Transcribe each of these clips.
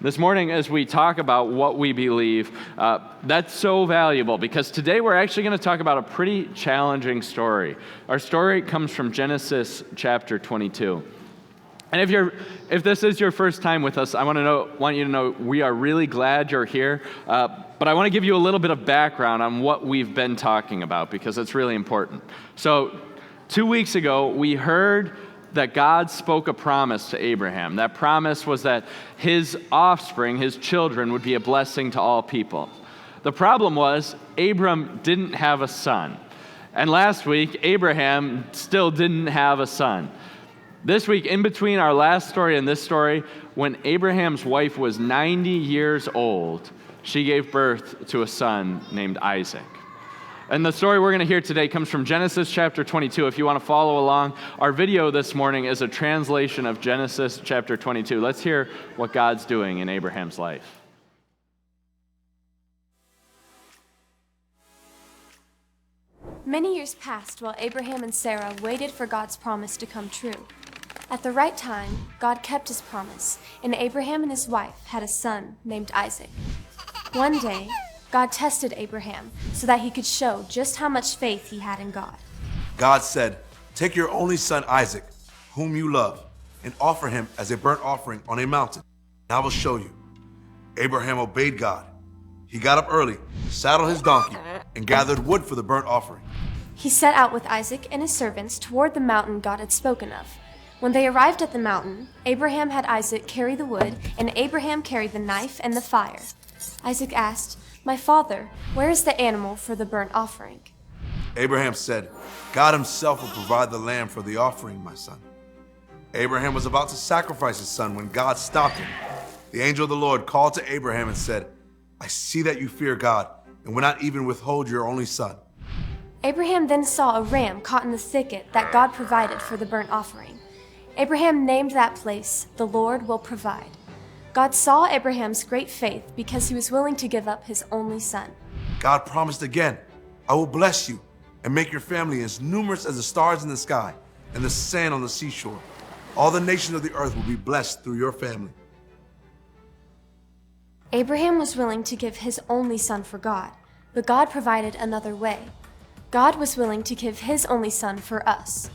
This morning, as we talk about what we believe, that's so valuable because today we're actually going to talk about a pretty challenging story. Our story comes from Genesis chapter 22. And if this is your first time with us, I want you to know we are really glad you're here. But I want to give you a little bit of background on what we've been talking about because it's really important. So 2 weeks ago, we heard that God spoke a promise to Abraham. That promise was that his offspring, his children, would be a blessing to all people. The problem was Abram didn't have a son. And last week, Abraham still didn't have a son. This week, in between our last story and this story, when Abraham's wife was 90 years old, she gave birth to a son named Isaac. And the story we're going to hear today comes from Genesis chapter 22. If you want to follow along, our video this morning is a translation of Genesis chapter 22. Let's hear what God's doing in Abraham's life. Many years passed while Abraham and Sarah waited for God's promise to come true. At the right time, God kept his promise, and Abraham and his wife had a son named Isaac. One day, God tested Abraham so that he could show just how much faith he had in God. God said, "Take your only son Isaac, whom you love, and offer him as a burnt offering on a mountain, and I will show you." Abraham obeyed God. He got up early, saddled his donkey, and gathered wood for the burnt offering. He set out with Isaac and his servants toward the mountain God had spoken of. When they arrived at the mountain, Abraham had Isaac carry the wood, and Abraham carried the knife and the fire. Isaac asked, "My father, where is the animal for the burnt offering?" Abraham said, "God himself will provide the lamb for the offering, my son." Abraham was about to sacrifice his son when God stopped him. The angel of the Lord called to Abraham and said, "I see that you fear God and will not even withhold your only son." Abraham then saw a ram caught in the thicket that God provided for the burnt offering. Abraham named that place, "The Lord Will Provide." God saw Abraham's great faith because he was willing to give up his only son. God promised again, "I will bless you and make your family as numerous as the stars in the sky and the sand on the seashore. All the nations of the earth will be blessed through your family." Abraham was willing to give his only son for God, but God provided another way. God was willing to give his only son for us.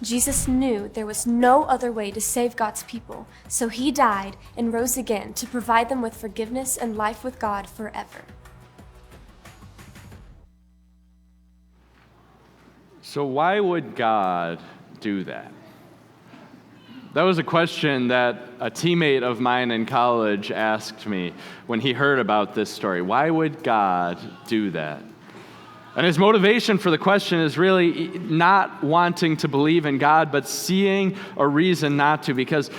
Jesus knew there was no other way to save God's people, so he died and rose again to provide them with forgiveness and life with God forever. So why would God do that? That was a question that a teammate of mine in college asked me when he heard about this story. Why would God do that? And his motivation for the question is really not wanting to believe in God, but seeing a reason not to. Because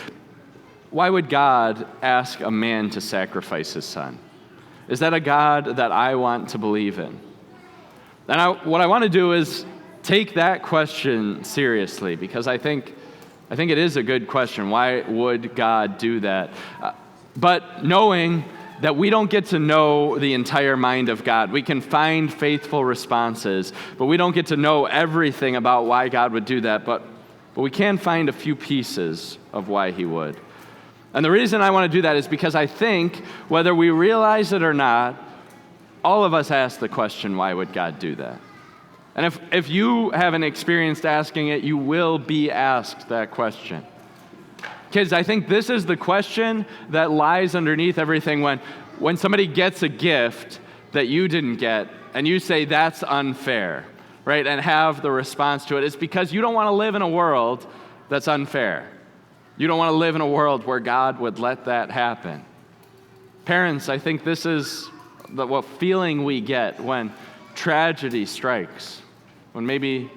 why would God ask a man to sacrifice his son? Is that a God that I want to believe in? And what I want to do is take that question seriously, because I think it is a good question. Why would God do that? But knowing that we don't get to know the entire mind of God. We can find faithful responses, but we don't get to know everything about why God would do that, but we can find a few pieces of why he would. And the reason I want to do that is because I think, whether we realize it or not, all of us ask the question, why would God do that? And if you haven't experienced asking it, you will be asked that question. Kids, I think this is the question that lies underneath everything when somebody gets a gift that you didn't get and you say that's unfair, right? And have the response to it. It's because you don't want to live in a world that's unfair. You don't want to live in a world where God would let that happen. Parents, I think this is what feeling we get when tragedy strikes, when maybe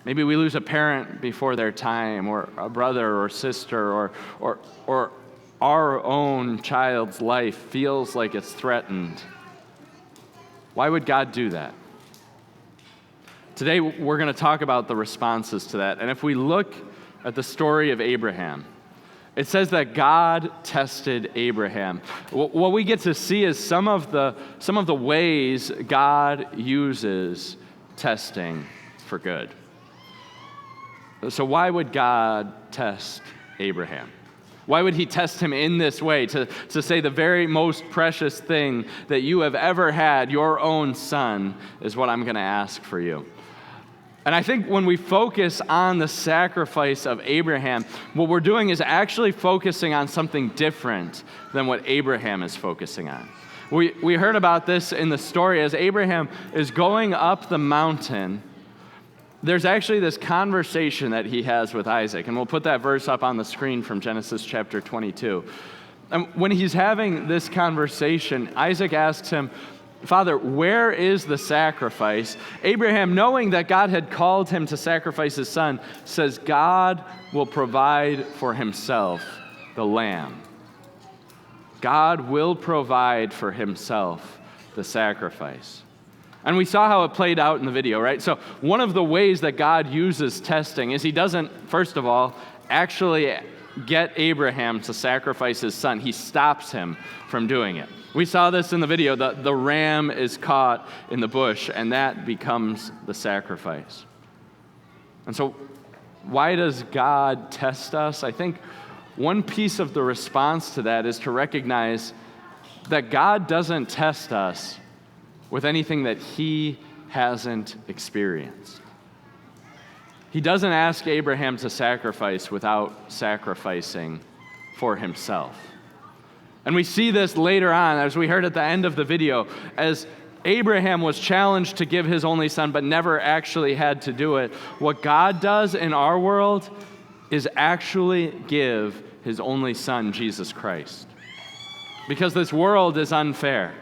we lose a parent before their time, or a brother or sister, or our own child's life feels like it's threatened. Why would God do that? Today, we're going to talk about the responses to that. And if we look at the story of Abraham, it says that God tested Abraham. What we get to see is some of the ways God uses testing for good. So why would God test Abraham? Why would he test him in this way to say the very most precious thing that you have ever had, your own son, is what I'm going to ask for you? And I think when we focus on the sacrifice of Abraham, what we're doing is actually focusing on something different than what Abraham is focusing on. We heard about this in the story as Abraham is going up the mountain. There's actually this conversation that he has with Isaac, and we'll put that verse up on the screen from Genesis chapter 22. And when he's having this conversation, Isaac asks him, "Father, where is the sacrifice?" Abraham, knowing that God had called him to sacrifice his son, says, "God will provide for himself the lamb." God will provide for himself the sacrifice. And we saw how it played out in the video, right? So one of the ways that God uses testing is he doesn't, first of all, actually get Abraham to sacrifice his son. He stops him from doing it. We saw this in the video. The ram is caught in the bush, and that becomes the sacrifice. And so why does God test us? I think one piece of the response to that is to recognize that God doesn't test us with anything that he hasn't experienced. He doesn't ask Abraham to sacrifice without sacrificing for himself. And we see this later on, as we heard at the end of the video, as Abraham was challenged to give his only son, but never actually had to do it. What God does in our world is actually give his only son, Jesus Christ. Because this world is unfair.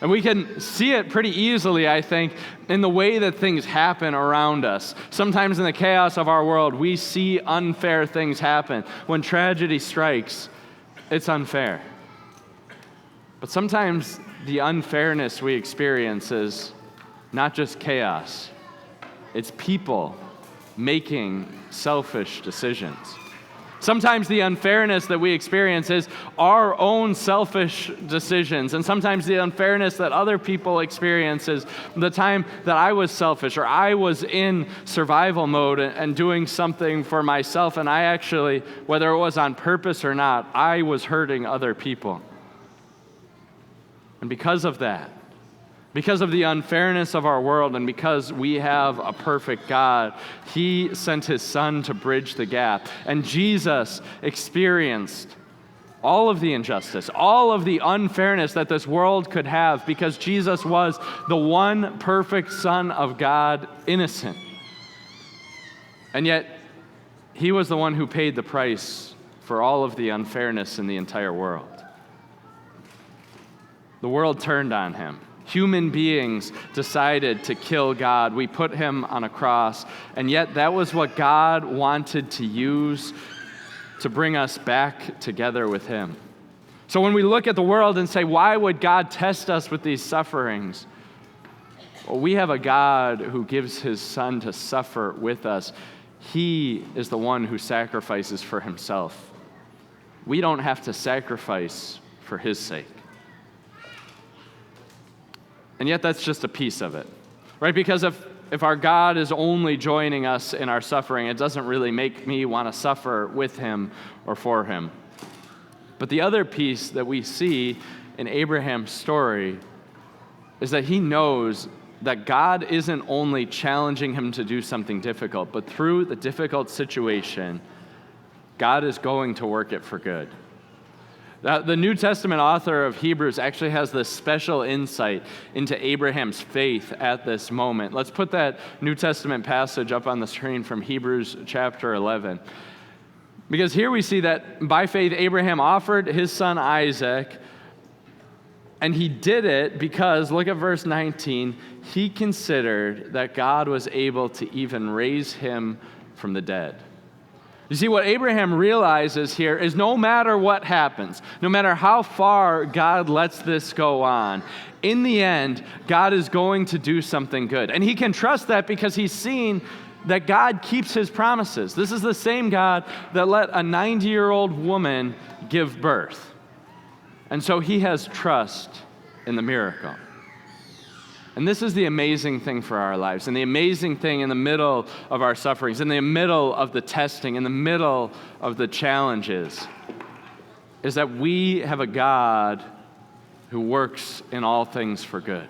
And we can see it pretty easily, I think, in the way that things happen around us. Sometimes in the chaos of our world, we see unfair things happen. When tragedy strikes, it's unfair. But sometimes the unfairness we experience is not just chaos. It's people making selfish decisions. Sometimes the unfairness that we experience is our own selfish decisions. And sometimes the unfairness that other people experience is the time that I was selfish or I was in survival mode and doing something for myself. And I actually, whether it was on purpose or not, I was hurting other people. And because of that, because of the unfairness of our world and because we have a perfect God, he sent his son to bridge the gap. And Jesus experienced all of the injustice, all of the unfairness that this world could have because Jesus was the one perfect Son of God, innocent. And yet, he was the one who paid the price for all of the unfairness in the entire world. The world turned on him. Human beings decided to kill God. We put him on a cross, and yet that was what God wanted to use to bring us back together with him. So when we look at the world and say, why would God test us with these sufferings? Well, we have a God who gives his son to suffer with us. He is the one who sacrifices for himself. We don't have to sacrifice for his sake. And yet that's just a piece of it, right? Because if our God is only joining us in our suffering, it doesn't really make me want to suffer with him or for him. But the other piece that we see in Abraham's story is that he knows that God isn't only challenging him to do something difficult, but through the difficult situation, God is going to work it for good. The New Testament author of Hebrews actually has this special insight into Abraham's faith at this moment. Let's put that New Testament passage up on the screen from Hebrews chapter 11. Because here we see that by faith, Abraham offered his son Isaac, and he did it because, look at verse 19, he considered that God was able to even raise him from the dead. You see, what Abraham realizes here is no matter what happens, no matter how far God lets this go on, in the end, God is going to do something good. And he can trust that because he's seen that God keeps his promises. This is the same God that let a 90-year-old woman give birth. And so he has trust in the miracle. And this is the amazing thing for our lives, and the amazing thing in the middle of our sufferings, in the middle of the testing, in the middle of the challenges, is that we have a God who works in all things for good.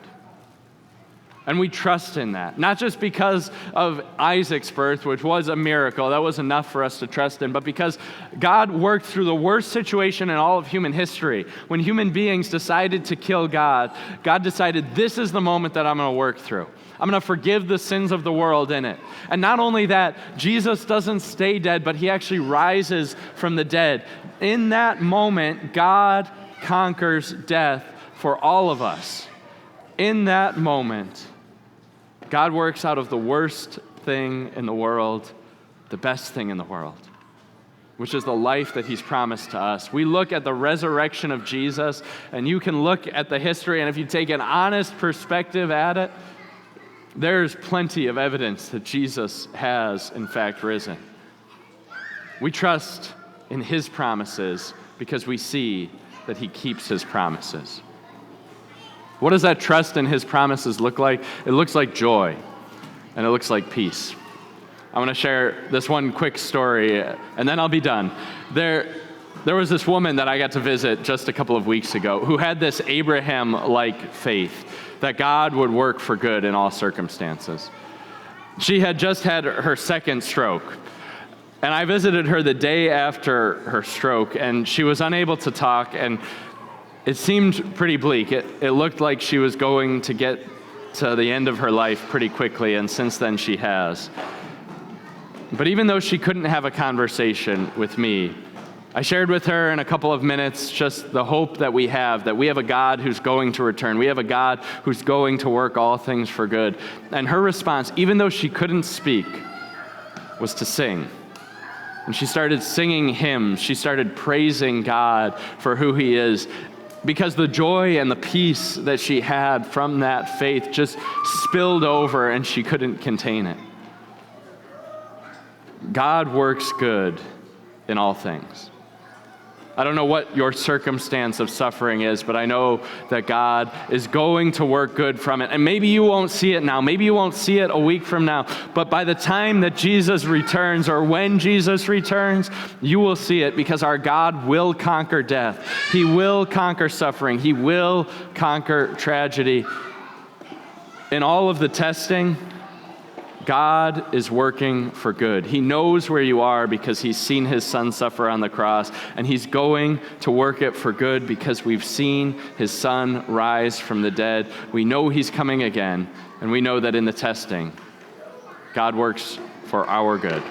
And we trust in that, not just because of Isaac's birth, which was a miracle, that was enough for us to trust in, but because God worked through the worst situation in all of human history. When human beings decided to kill God, God decided, this is the moment that I'm going to work through. I'm going to forgive the sins of the world in it. And not only that, Jesus doesn't stay dead, but he actually rises from the dead. In that moment, God conquers death for all of us. In that moment, God works out of the worst thing in the world, the best thing in the world, which is the life that he's promised to us. We look at the resurrection of Jesus, and you can look at the history, and if you take an honest perspective at it, there's plenty of evidence that Jesus has, in fact, risen. We trust in his promises because we see that he keeps his promises. What does that trust in his promises look like? It looks like joy, and it looks like peace. I want to share this one quick story, and then I'll be done. There was this woman that I got to visit just a couple of weeks ago who had this Abraham-like faith that God would work for good in all circumstances. She had just had her second stroke, and I visited her the day after her stroke, and she was unable to talk, and it seemed pretty bleak. It looked like she was going to get to the end of her life pretty quickly, and since then she has. But even though she couldn't have a conversation with me, I shared with her in a couple of minutes just the hope that we have a God who's going to return. We have a God who's going to work all things for good. And her response, even though she couldn't speak, was to sing. And she started singing hymns. She started praising God for who he is, because the joy and the peace that she had from that faith just spilled over and she couldn't contain it. God works good in all things. I don't know what your circumstance of suffering is, but I know that God is going to work good from it. And maybe you won't see it now. Maybe you won't see it a week from now. But by the time that Jesus returns, or when Jesus returns, you will see it, because our God will conquer death. He will conquer suffering. He will conquer tragedy. In all of the testing, God is working for good. He knows where you are because he's seen his son suffer on the cross, and he's going to work it for good because we've seen his son rise from the dead. We know he's coming again, and we know that in the testing, God works for our good.